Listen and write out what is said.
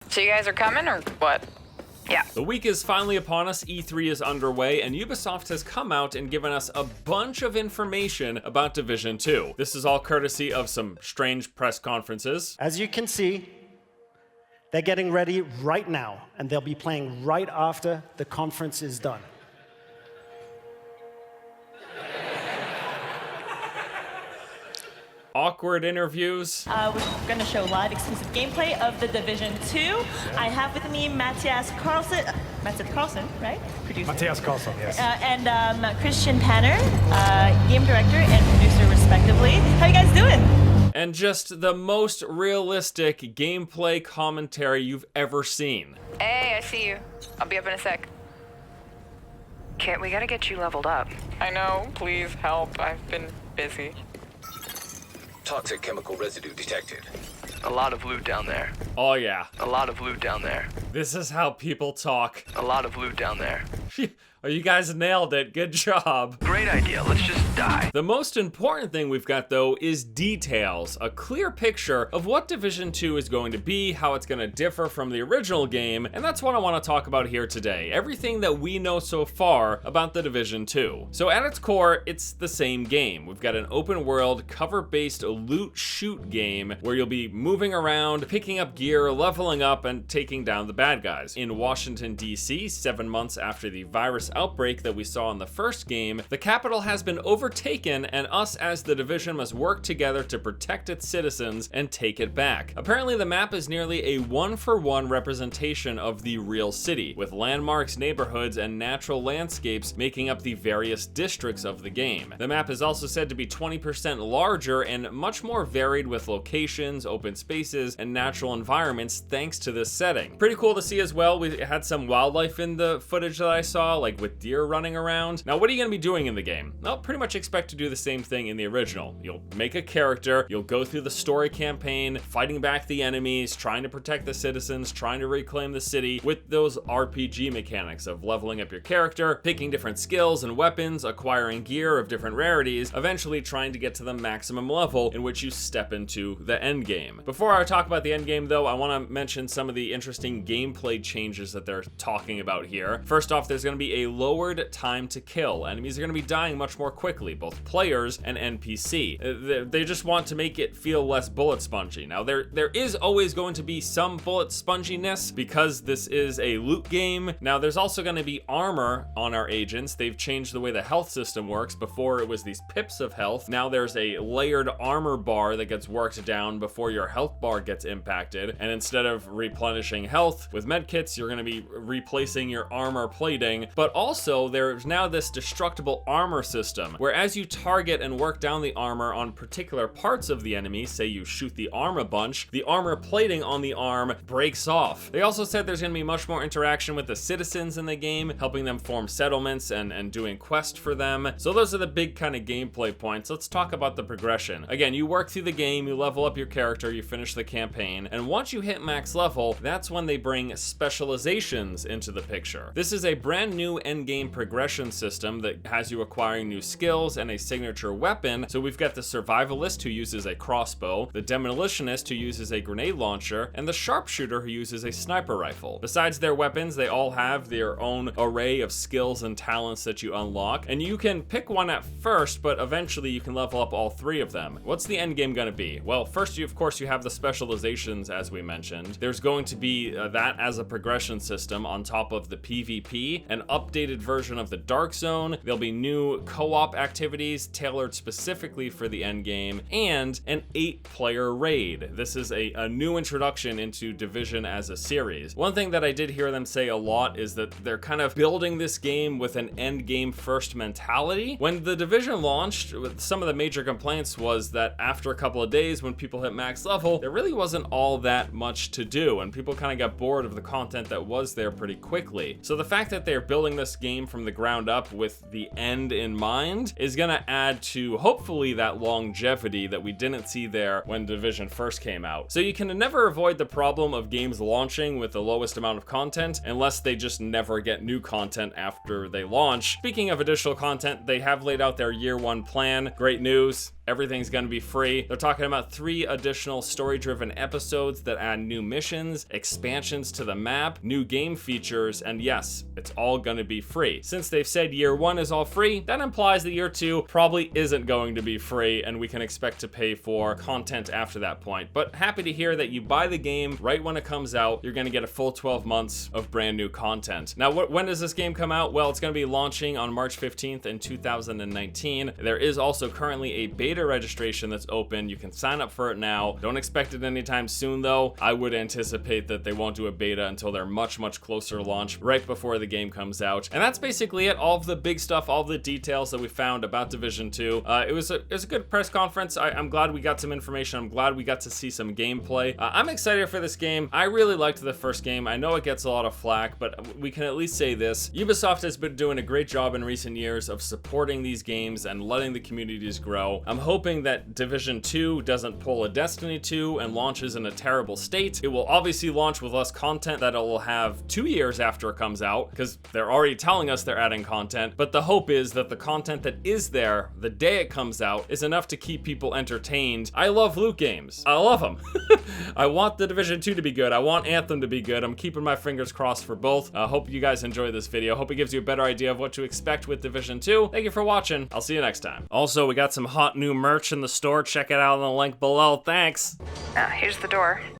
So you guys are coming or what? Yeah. The week is finally upon us, E3 is underway, and Ubisoft has come out and given us a bunch of information about Division 2. This is all courtesy of some strange press conferences. As you can see, they're getting ready right now, and they'll be playing right after the conference is done. Awkward interviews. We're going to show live exclusive gameplay of The Division 2. I have with me Matthias Carlson, right? Producer. Matthias Carlson, yes. And Christian Panner, game director and producer respectively. How you guys doing? And just the most realistic gameplay commentary you've ever seen. Hey, I see you. I'll be up in a sec. Kit, we gotta get you leveled up. I know, please help. I've been busy. Toxic chemical residue detected. A lot of loot down there. Oh yeah. A lot of loot down there. This is how people talk. A lot of loot down there. Oh, you guys nailed it. Good job. Great idea. Let's just die. The most important thing we've got, though, is details. A clear picture of what Division 2 is going to be, how it's going to differ from the original game, and that's what I want to talk about here today. Everything that we know so far about the Division 2. So at its core, it's the same game. We've got an open world, cover-based loot shoot game where you'll be moving around, picking up gear, leveling up, and taking down the bad guys. In Washington, D.C., 7 months after the virus outbreak that we saw in the first game, the capital has been overtaken, and us as the Division must work together to protect its citizens and take it back. Apparently the map is nearly a one-for-one representation of the real city, with landmarks, neighborhoods, and natural landscapes making up the various districts of the game. The map is also said to be 20% larger and much more varied, with locations, open spaces, and natural environments thanks to this setting. Pretty cool to see as well. We had some wildlife in the footage that I saw, like with deer running around. Now, what are you going to be doing in the game? Well, pretty much expect to do the same thing in the original. You'll make a character, you'll go through the story campaign, fighting back the enemies, trying to protect the citizens, trying to reclaim the city with those RPG mechanics of leveling up your character, picking different skills and weapons, acquiring gear of different rarities, eventually trying to get to the maximum level in which you step into the end game. Before I talk about the end game, though, I want to mention some of the interesting gameplay changes that they're talking about here. First off, there's going to be a lowered time to kill. Enemies are going to be dying much more quickly, both players and NPC. They just want to make it feel less bullet spongy. Now, there is always going to be some bullet sponginess because this is a loot game. Now, there's also going to be armor on our agents. They've changed the way the health system works. Before, it was these pips of health. Now there's a layered armor bar that gets worked down before your health bar gets impacted. And instead of replenishing health with medkits, you're going to be replacing your armor plating. But also, there's now this destructible armor system, where as you target and work down the armor on particular parts of the enemy, say you shoot the arm a bunch, the armor plating on the arm breaks off. They also said there's going to be much more interaction with the citizens in the game, helping them form settlements and doing quests for them. So those are the big kind of gameplay points. Let's talk about the progression. Again, you work through the game, you level up your character, you finish the campaign, and once you hit max level, that's when they bring specializations into the picture. This is a brand new endgame progression system that has you acquiring new skills and a signature weapon. So we've got the survivalist who uses a crossbow, the demolitionist who uses a grenade launcher, and the sharpshooter who uses a sniper rifle. Besides their weapons, they all have their own array of skills and talents that you unlock, and you can pick one at first, but eventually you can level up all three of them. What's the end game going to be? Well, first, of course, you have the specializations, as we mentioned. There's going to be that as a progression system on top of the PvP, an updated version of the Dark Zone. There'll be new co-op activities tailored specifically for the end game, and an 8-player raid. This is a new introduction into Division as a series. One thing that I did hear them say a lot is that they're kind of building this game with an end game first mentality. When the Division launched, some of the major complaints was that after a couple of days when people hit max level, there really wasn't all that much to do, and people kind of got bored of the content that was there pretty quickly. So the fact that they're building this game from the ground up with the end in mind is going to add to hopefully that longevity that we didn't see there when Division first came out. So you can never avoid the problem of games launching with the lowest amount of content unless they just never get new content after they launch. Speaking of additional content, they have laid out their year one plan. Great news. everything's gonna be free. They're talking about 3 additional story-driven episodes that add new missions, expansions to the map, new game features, and yes, it's all gonna be free. Since they've said year 1 is all free, that implies that year 2 probably isn't going to be free, and we can expect to pay for content after that point. But happy to hear that you buy the game right when it comes out, you're gonna get a full 12 months of brand new content. Now, when does this game come out? Well, it's gonna be launching on March 15th in 2019. There is also currently a beta registration that's open. You can sign up for it now. Don't expect it anytime soon, though. I would anticipate that they won't do a beta until they're much, much closer to launch, right before the game comes out. And that's basically it. All of the big stuff, all of the details that we found about Division 2. It was a good press conference. I'm glad we got some information. I'm glad we got to see some gameplay. I'm excited for this game. I really liked the first game. I know it gets a lot of flack, but we can at least say this. Ubisoft has been doing a great job in recent years of supporting these games and letting the communities grow. I'm hoping that Division 2 doesn't pull a Destiny 2 and launches in a terrible state. It will obviously launch with less content that it will have 2 years after it comes out, because they're already telling us they're adding content, but the hope is that the content that is there the day it comes out is enough to keep people entertained. I love loot games. I love them. I want the Division 2 to be good. I want Anthem to be good. I'm keeping my fingers crossed for both. Hope you guys enjoy this video. Hope it gives you a better idea of what to expect with Division 2. Thank you for watching. I'll see you next time. Also, we got some hot new merch in the store. Check it out in the link below. Thanks. Here's the door.